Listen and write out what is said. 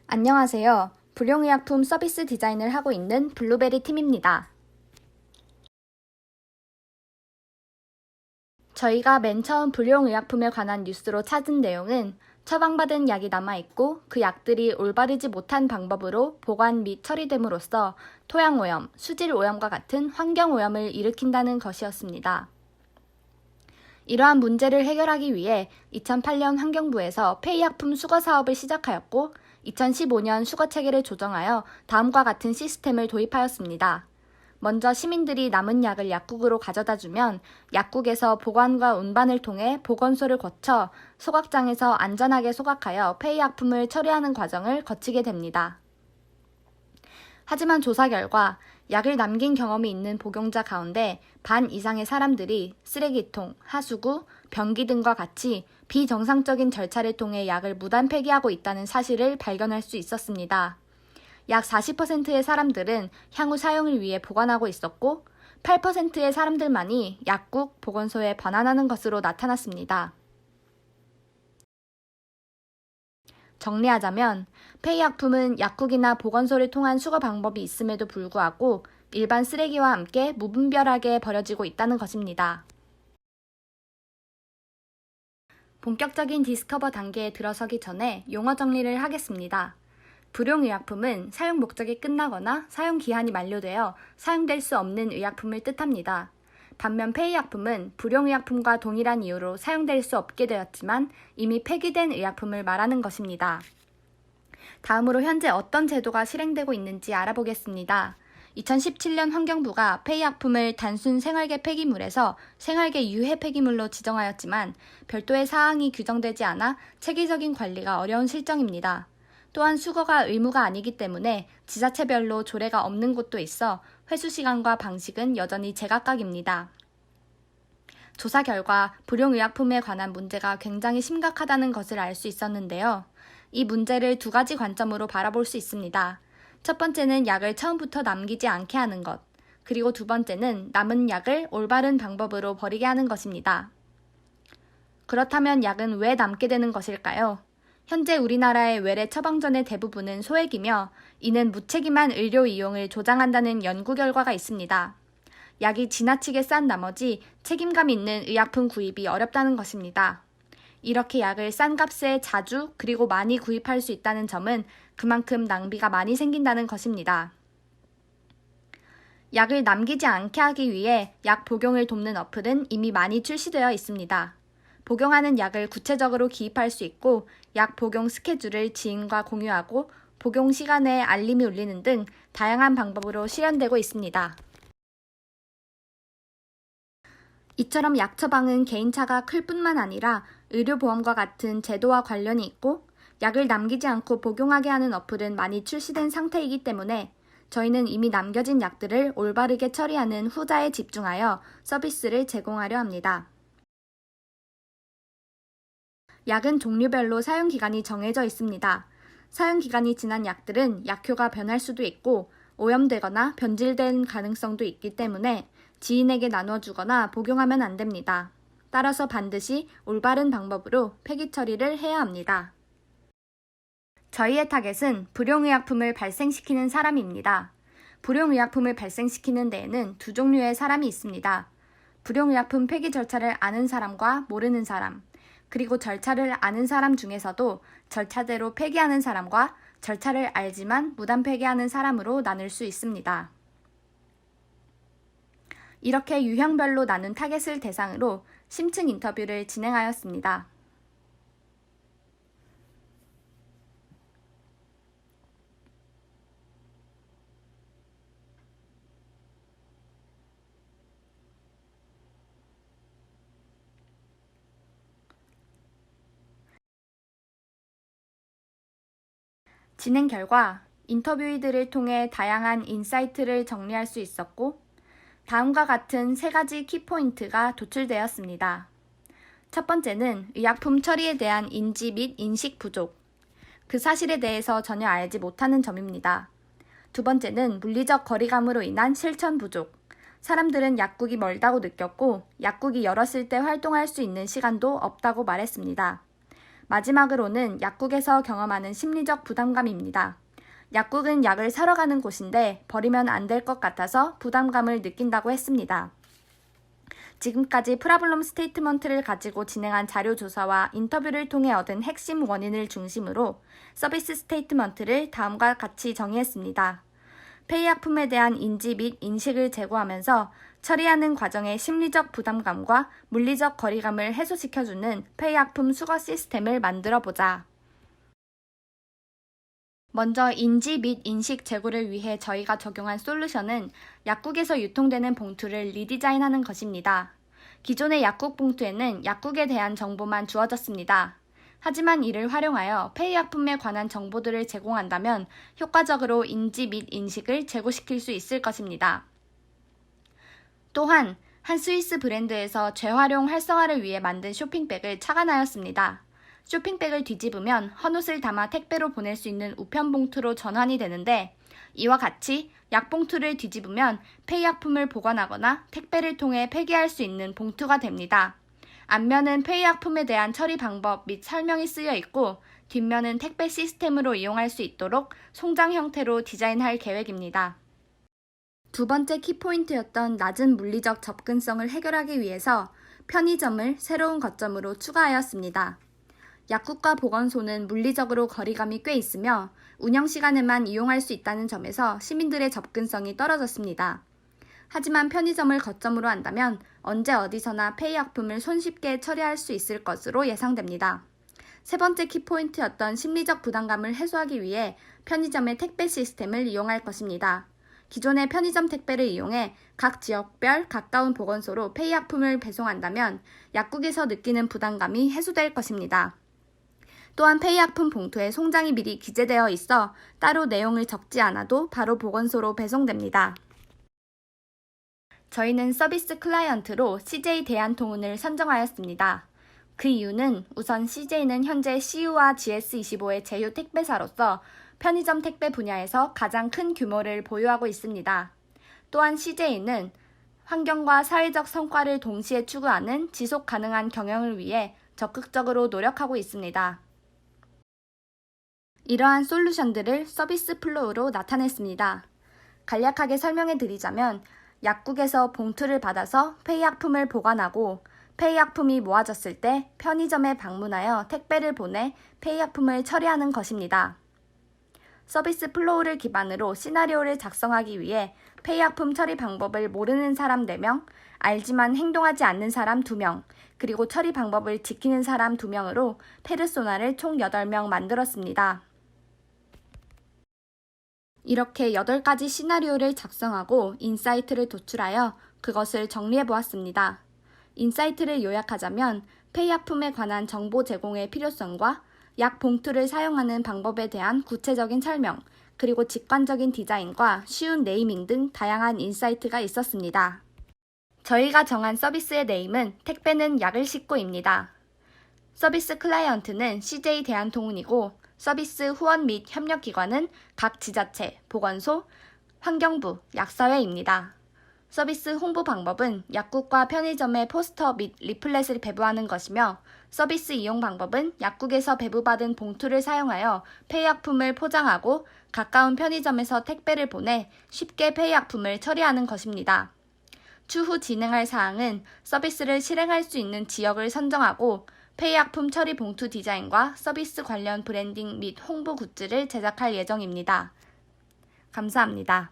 안녕하세요. 불용의약품 서비스 디자인을 하고 있는 블루베리 팀입니다. 저희가 맨 처음 불용의약품에 관한 뉴스로 찾은 내용은 처방받은 약이 남아있고 그 약들이 올바르지 못한 방법으로 보관 및 처리됨으로써 토양오염, 수질오염과 같은 환경오염을 일으킨다는 것이었습니다. 이러한 문제를 해결하기 위해 2008년 환경부에서 폐의약품 수거 사업을 시작하였고 2015년 수거 체계를 조정하여 다음과 같은 시스템을 도입하였습니다. 먼저 시민들이 남은 약을 약국으로 가져다 주면 약국에서 보관과 운반을 통해 보건소를 거쳐 소각장에서 안전하게 소각하여 폐의약품을 처리하는 과정을 거치게 됩니다. 하지만 조사 결과 약을 남긴 경험이 있는 복용자 가운데 반 이상의 사람들이 쓰레기통, 하수구, 변기 등과 같이 비정상적인 절차를 통해 약을 무단 폐기하고 있다는 사실을 발견할 수 있었습니다. 약 40%의 사람들은 향후 사용을 위해 보관하고 있었고 8%의 사람들만이 약국, 보건소에 반환하는 것으로 나타났습니다. 정리하자면 폐의약품은 약국이나 보건소를 통한 수거 방법이 있음에도 불구하고 일반 쓰레기와 함께 무분별하게 버려지고 있다는 것입니다. 본격적인 디스커버 단계에 들어서기 전에 용어 정리를 하겠습니다. 불용의약품은 사용 목적이 끝나거나 사용 기한이 만료되어 사용될 수 없는 의약품을 뜻합니다. 반면 폐의약품은 불용의약품과 동일한 이유로 사용될 수 없게 되었지만 이미 폐기된 의약품을 말하는 것입니다. 다음으로 현재 어떤 제도가 실행되고 있는지 알아보겠습니다. 2017년 환경부가 폐의약품을 단순 생활계 폐기물에서 생활계 유해 폐기물로 지정하였지만 별도의 사항이 규정되지 않아 체계적인 관리가 어려운 실정입니다. 또한 수거가 의무가 아니기 때문에 지자체별로 조례가 없는 곳도 있어 회수 시간과 방식은 여전히 제각각입니다. 조사 결과 불용의약품에 관한 문제가 굉장히 심각하다는 것을 알 수 있었는데요. 이 문제를 두 가지 관점으로 바라볼 수 있습니다. 첫 번째는 약을 처음부터 남기지 않게 하는 것, 그리고 두 번째는 남은 약을 올바른 방법으로 버리게 하는 것입니다. 그렇다면 약은 왜 남게 되는 것일까요? 현재 우리나라의 외래 처방전의 대부분은 소액이며 이는 무책임한 의료 이용을 조장한다는 연구 결과가 있습니다. 약이 지나치게 싼 나머지 책임감 있는 의약품 구입이 어렵다는 것입니다. 이렇게 약을 싼 값에 자주 그리고 많이 구입할 수 있다는 점은 그만큼 낭비가 많이 생긴다는 것입니다. 약을 남기지 않게 하기 위해 약 복용을 돕는 어플은 이미 많이 출시되어 있습니다. 복용하는 약을 구체적으로 기입할 수 있고 약 복용 스케줄을 지인과 공유하고 복용 시간에 알림이 울리는 등 다양한 방법으로 실현되고 있습니다. 이처럼 약 처방은 개인차가 클 뿐만 아니라 의료보험과 같은 제도와 관련이 있고 약을 남기지 않고 복용하게 하는 어플은 많이 출시된 상태이기 때문에 저희는 이미 남겨진 약들을 올바르게 처리하는 후자에 집중하여 서비스를 제공하려 합니다. 약은 종류별로 사용기간이 정해져 있습니다. 사용기간이 지난 약들은 약효가 변할 수도 있고 오염되거나 변질된 가능성도 있기 때문에 지인에게 나눠주거나 복용하면 안 됩니다. 따라서 반드시 올바른 방법으로 폐기 처리를 해야 합니다. 저희의 타겟은 불용의약품을 발생시키는 사람입니다. 불용의약품을 발생시키는 데에는 두 종류의 사람이 있습니다. 불용의약품 폐기 절차를 아는 사람과 모르는 사람, 그리고 절차를 아는 사람 중에서도 절차대로 폐기하는 사람과 절차를 알지만 무단 폐기하는 사람으로 나눌 수 있습니다. 이렇게 유형별로 나눈 타겟을 대상으로 심층 인터뷰를 진행하였습니다. 진행 결과 인터뷰이들을 통해 다양한 인사이트를 정리할 수 있었고 다음과 같은 세 가지 키포인트가 도출되었습니다. 첫 번째는 의약품 처리에 대한 인지 및 인식 부족, 그 사실에 대해서 전혀 알지 못하는 점입니다. 두 번째는 물리적 거리감으로 인한 실천 부족, 사람들은 약국이 멀다고 느꼈고 약국이 열었을 때 활동할 수 있는 시간도 없다고 말했습니다. 마지막으로는 약국에서 경험하는 심리적 부담감입니다. 약국은 약을 사러 가는 곳인데 버리면 안 될 것 같아서 부담감을 느낀다고 했습니다. 지금까지 프라블럼 스테이트먼트를 가지고 진행한 자료 조사와 인터뷰를 통해 얻은 핵심 원인을 중심으로 서비스 스테이트먼트를 다음과 같이 정의했습니다. 폐의약품에 대한 인지 및 인식을 제고하면서 처리하는 과정의 심리적 부담감과 물리적 거리감을 해소시켜주는 폐의약품 수거 시스템을 만들어보자. 먼저 인지 및 인식 제고를 위해 저희가 적용한 솔루션은 약국에서 유통되는 봉투를 리디자인하는 것입니다. 기존의 약국 봉투에는 약국에 대한 정보만 주어졌습니다. 하지만 이를 활용하여 폐의약품에 관한 정보들을 제공한다면 효과적으로 인지 및 인식을 제고시킬 수 있을 것입니다. 또한 한 스위스 브랜드에서 재활용 활성화를 위해 만든 쇼핑백을 착안하였습니다. 쇼핑백을 뒤집으면 헌옷을 담아 택배로 보낼 수 있는 우편 봉투로 전환이 되는데 이와 같이 약봉투를 뒤집으면 폐의약품을 보관하거나 택배를 통해 폐기할 수 있는 봉투가 됩니다. 앞면은 폐의약품에 대한 처리 방법 및 설명이 쓰여 있고 뒷면은 택배 시스템으로 이용할 수 있도록 송장 형태로 디자인할 계획입니다. 두 번째 키포인트였던 낮은 물리적 접근성을 해결하기 위해서 편의점을 새로운 거점으로 추가하였습니다. 약국과 보건소는 물리적으로 거리감이 꽤 있으며 운영 시간에만 이용할 수 있다는 점에서 시민들의 접근성이 떨어졌습니다. 하지만 편의점을 거점으로 한다면 언제 어디서나 폐의약품을 손쉽게 처리할 수 있을 것으로 예상됩니다. 세 번째 키포인트였던 심리적 부담감을 해소하기 위해 편의점의 택배 시스템을 이용할 것입니다. 기존의 편의점 택배를 이용해 각 지역별 가까운 보건소로 폐의약품을 배송한다면 약국에서 느끼는 부담감이 해소될 것입니다. 또한 폐의약품 봉투에 송장이 미리 기재되어 있어 따로 내용을 적지 않아도 바로 보건소로 배송됩니다. 저희는 서비스 클라이언트로 CJ 대한통운을 선정하였습니다. 그 이유는 우선 CJ는 현재 CU와 GS25의 제휴 택배사로서 편의점 택배 분야에서 가장 큰 규모를 보유하고 있습니다. 또한 CJ는 환경과 사회적 성과를 동시에 추구하는 지속 가능한 경영을 위해 적극적으로 노력하고 있습니다. 이러한 솔루션들을 서비스 플로우로 나타냈습니다. 간략하게 설명해 드리자면 약국에서 봉투를 받아서 폐의약품을 보관하고 폐의약품이 모아졌을 때 편의점에 방문하여 택배를 보내 폐의약품을 처리하는 것입니다. 서비스 플로우를 기반으로 시나리오를 작성하기 위해 폐의약품 처리 방법을 모르는 사람 4명, 알지만 행동하지 않는 사람 2명, 그리고 처리 방법을 지키는 사람 2명으로 페르소나를 총 8명 만들었습니다. 이렇게 8가지 시나리오를 작성하고 인사이트를 도출하여 그것을 정리해 보았습니다. 인사이트를 요약하자면 폐의약품에 관한 정보 제공의 필요성과 약 봉투를 사용하는 방법에 대한 구체적인 설명, 그리고 직관적인 디자인과 쉬운 네이밍 등 다양한 인사이트가 있었습니다. 저희가 정한 서비스의 네임은 택배는 약을 싣고입니다. 서비스 클라이언트는 CJ 대한통운이고 서비스 후원 및 협력기관은 각 지자체, 보건소, 환경부, 약사회입니다. 서비스 홍보 방법은 약국과 편의점에 포스터 및 리플렛을 배부하는 것이며 서비스 이용 방법은 약국에서 배부받은 봉투를 사용하여 폐의약품을 포장하고 가까운 편의점에서 택배를 보내 쉽게 폐의약품을 처리하는 것입니다. 추후 진행할 사항은 서비스를 실행할 수 있는 지역을 선정하고 폐의약품 처리 봉투 디자인과 서비스 관련 브랜딩 및 홍보 굿즈를 제작할 예정입니다. 감사합니다.